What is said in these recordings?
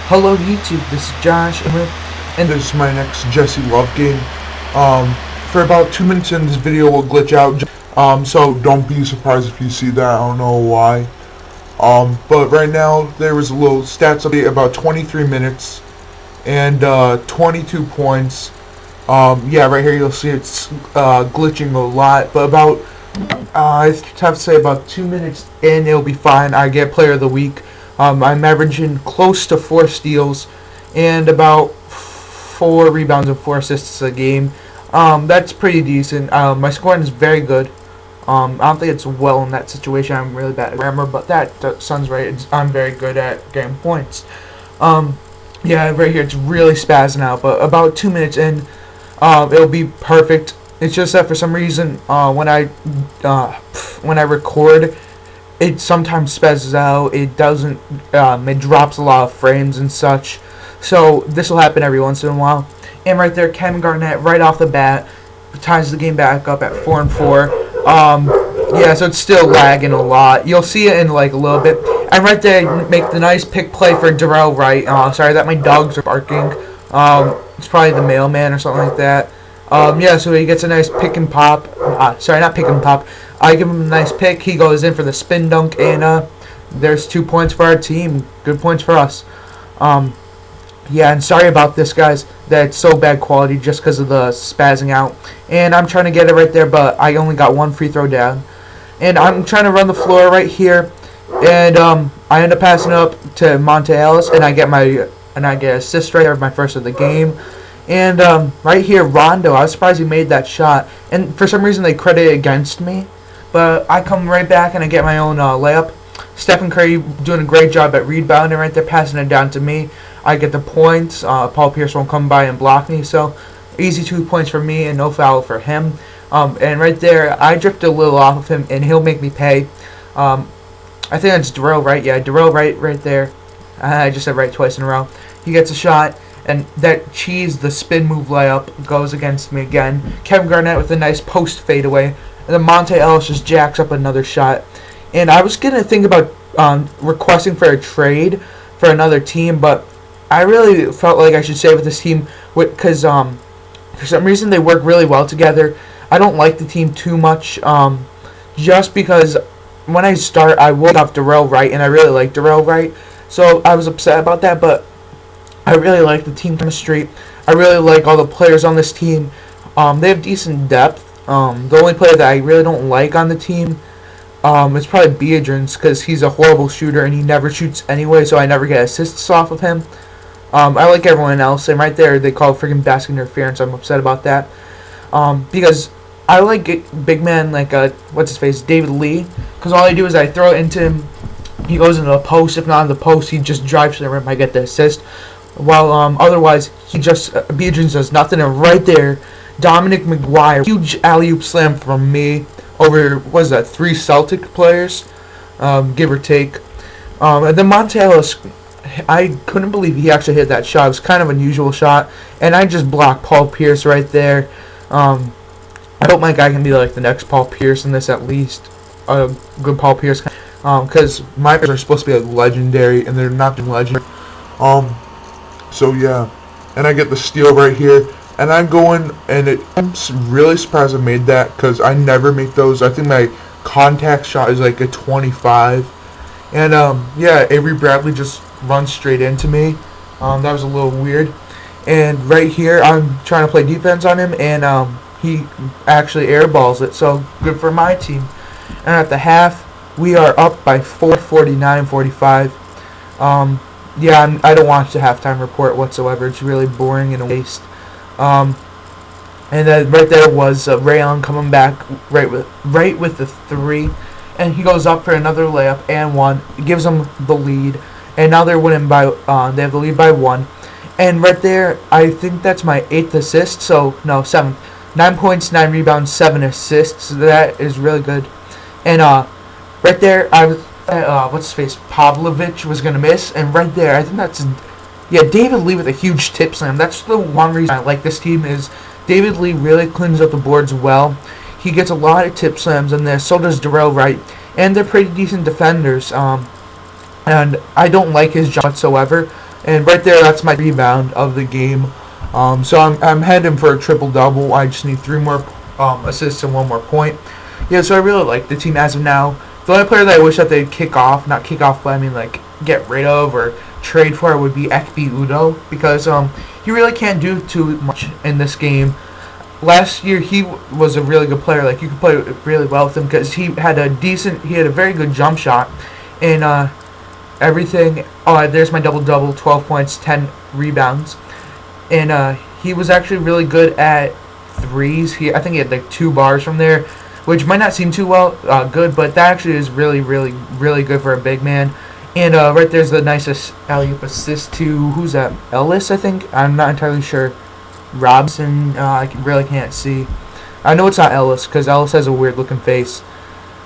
Hello YouTube, this is Josh, and This is my next Jessie love game. For about 2 minutes in this video will glitch out. So don't be surprised if you see that. I don't know why. But right now there was a little stats update about 23 minutes and 22 points. Yeah, right here you'll see it's glitching a lot. But about I have to say about 2 minutes in it'll be fine. I get Player of the Week. I'm averaging close to 4 steals and about 4 rebounds and 4 assists a game. That's pretty decent. My scoring is very good. I don't think it's well in that situation. I'm really bad at grammar, but that sounds right. I'm very good at getting points. Yeah, right here it's really spazzing out, but about 2 minutes in, it'll be perfect. It's just that for some reason, when I record, it sometimes spazzes out. It doesn't. It drops a lot of frames and such. So this will happen every once in a while. And right there, Kevin Garnett, right off the bat, ties the game back up at 4-4. Yeah, so it's still lagging a lot. You'll see it in like a little bit. And right there, make the nice pick play for Darrell Wright. Sorry that my dogs are barking. It's probably the mailman or something like that. Yeah, so he gets a nice pick and pop. Sorry, not pick and pop. I give him a nice pick. He goes in for the spin dunk, and there's 2 points for our team. Good points for us. Yeah, and sorry about this, guys. That's so bad quality just because of the spazzing out. And I'm trying to get it right there, but I only got 1 free throw down. And I'm trying to run the floor right here, and I end up passing up to Monte Ellis, and I get an assist right there, my first of the game. And right here, Rondo, I was surprised he made that shot. And for some reason, they credit it against me. But I come right back and I get my own layup. Stephen Curry doing a great job at rebounding right there, passing it down to me. I get the points. Paul Pierce won't come by and block me. So easy 2 points for me and no foul for him. And right there, I drifted a little off of him and he'll make me pay. I think that's Darrell Wright. Yeah, Darrell Wright right there. I just said right twice in a row. He gets a shot. And that the spin move layup goes against me again. Kevin Garnett with a nice post fadeaway. And then Monte Ellis just jacks up another shot. And I was going to think about requesting for a trade for another team, but I really felt like I should stay with this team because for some reason they work really well together. I don't like the team too much just because when I start, I woke off Darrell Wright, and I really like Darrell Wright. So I was upset about that, but I really like the team chemistry. I really like all the players on this team. They have decent depth. The only player that I really don't like on the team is probably Beadrins because he's a horrible shooter and he never shoots anyway, so I never get assists off of him. I like everyone else, and right there they call freaking basket interference. I'm upset about that because I like big man like what's his face, David Lee, because all I do is I throw it into him. He goes into the post. If not in the post, he just drives to the rim. I get the assist. While otherwise he just Beadrins does nothing. And right there, Dominic McGuire, huge alley-oop slam from me over, what is that, 3 Celtic players, give or take. And then Monte Ellis, I couldn't believe he actually hit that shot. It was kind of an unusual shot, and I just blocked Paul Pierce right there. I hope my guy can be like the next Paul Pierce in this, at least a good Paul Pierce, because my players are supposed to be like legendary, and they're not legendary. So yeah, and I get the steal right here, and I'm going, and I'm really surprised I made that because I never make those. I think my contact shot is like a 25, and yeah, Avery Bradley just runs straight into me. That was a little weird. And right here, I'm trying to play defense on him, and he actually airballs it. So good for my team. And at the half, we are up by 49-45. Yeah, I don't watch the halftime report whatsoever. It's really boring and a waste. And then right there was Ray Allen coming back right with the 3, and he goes up for another layup and 1. It gives them the lead, and now they're winning by they have the lead by 1. And right there, I think that's my 8th assist. So no, 7th. 9 points, 9 rebounds, 7 assists. That is really good. And right there, I was. What's his face? Pavlovich was gonna miss, and right there, I think that's David Lee with a huge tip slam. That's the one reason I like this team is David Lee really cleans up the boards well. He gets a lot of tip slams in there. So does Darrell Wright, and they're pretty decent defenders. And I don't like his job whatsoever. And right there, that's my rebound of the game. So I'm heading for a triple-double. I just need 3 more assists and 1 more point. Yeah, so I really like the team as of now. The only player that I wish that they'd not kick off, but I mean like get rid of or trade for would be Ekpe Udo, because he really can't do too much in this game. Last year he was a really good player. Like, you could play really well with him because he had a very good jump shot and everything. Oh, there's my double-double, 12 points, 10 rebounds. And he was actually really good at threes. I think he had like 2 bars from there, which might not seem too good, but that actually is really, really, really good for a big man. And right there's the nicest alley-oop assist to, who's that? Ellis, I think? I'm not entirely sure. Robson, I really can't see. I know it's not Ellis because Ellis has a weird-looking face.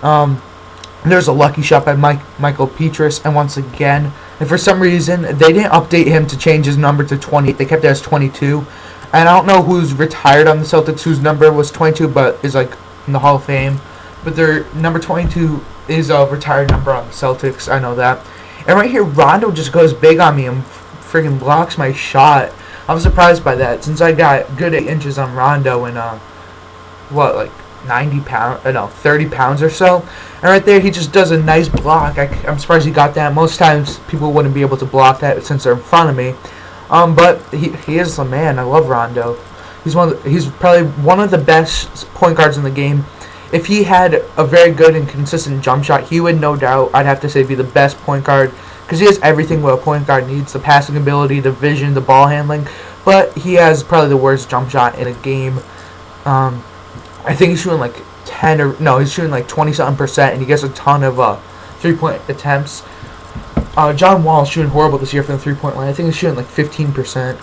There's a lucky shot by Michael Petrus, and once again, and for some reason, they didn't update him to change his number to 28. They kept it as 22. And I don't know who's retired on the Celtics whose number was 22, but is like in the Hall of Fame. But their number 22 is a retired number on the Celtics. I know that. And right here, Rondo just goes big on me and freaking blocks my shot. I'm surprised by that, since I got good 8 inches on Rondo and like 30 pounds or so. And right there, he just does a nice block. I'm surprised he got that. Most times, people wouldn't be able to block that since they're in front of me. But he is the man. I love Rondo. He's probably one of the best point guards in the game. If he had a very good and consistent jump shot, he would no doubt, I'd have to say, be the best point guard, because he has everything what a point guard needs: the passing ability, the vision, the ball handling. But he has probably the worst jump shot in a game. I think he's shooting like he's shooting like 20-something%, and he gets a ton of 3-point attempts. John Wall's shooting horrible this year from the 3-point line. I think he's shooting like 15%.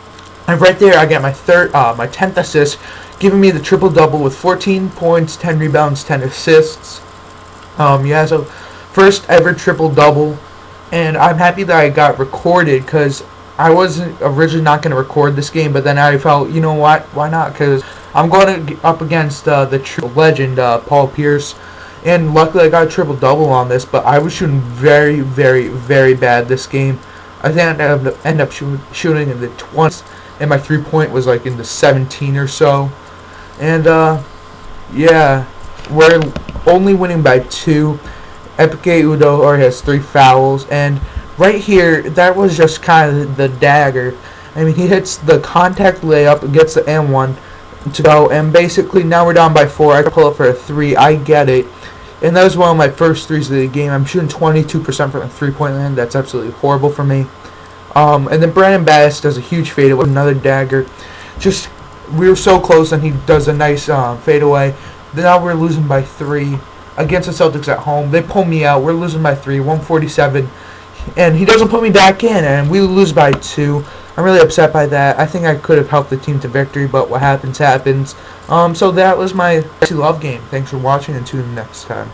And right there, I get my 10th assist, giving me the triple-double with 14 points, 10 rebounds, 10 assists. So first ever triple-double, and I'm happy that I got recorded, because I wasn't originally not going to record this game, but then I felt, you know what, why not? Because I'm going up against the true legend, Paul Pierce, and luckily I got a triple-double on this, but I was shooting very, very, very bad this game. I think I ended up shooting in the 20s, and my 3-point was like in the 17 or so. And yeah, we're only winning by 2. Ekpe Udo already has 3 fouls, and right here, that was just kind of the dagger. I mean, he hits the contact layup, gets the N1 to go, and basically now we're down by 4. I can pull up for a 3. I get it. And that was one of my first 3s of the game. I'm shooting 22% from the 3-point line. That's absolutely horrible for me. And then Brandon Bass does a huge fadeaway, another dagger. Just, we were so close, and he does a nice fadeaway. Now we're losing by 3 against the Celtics at home. They pull me out. We're losing by 3, 147. And he doesn't put me back in, and we lose by 2. I'm really upset by that. I think I could have helped the team to victory, but what happens, happens. So that was my love game. Thanks for watching, and tune in next time.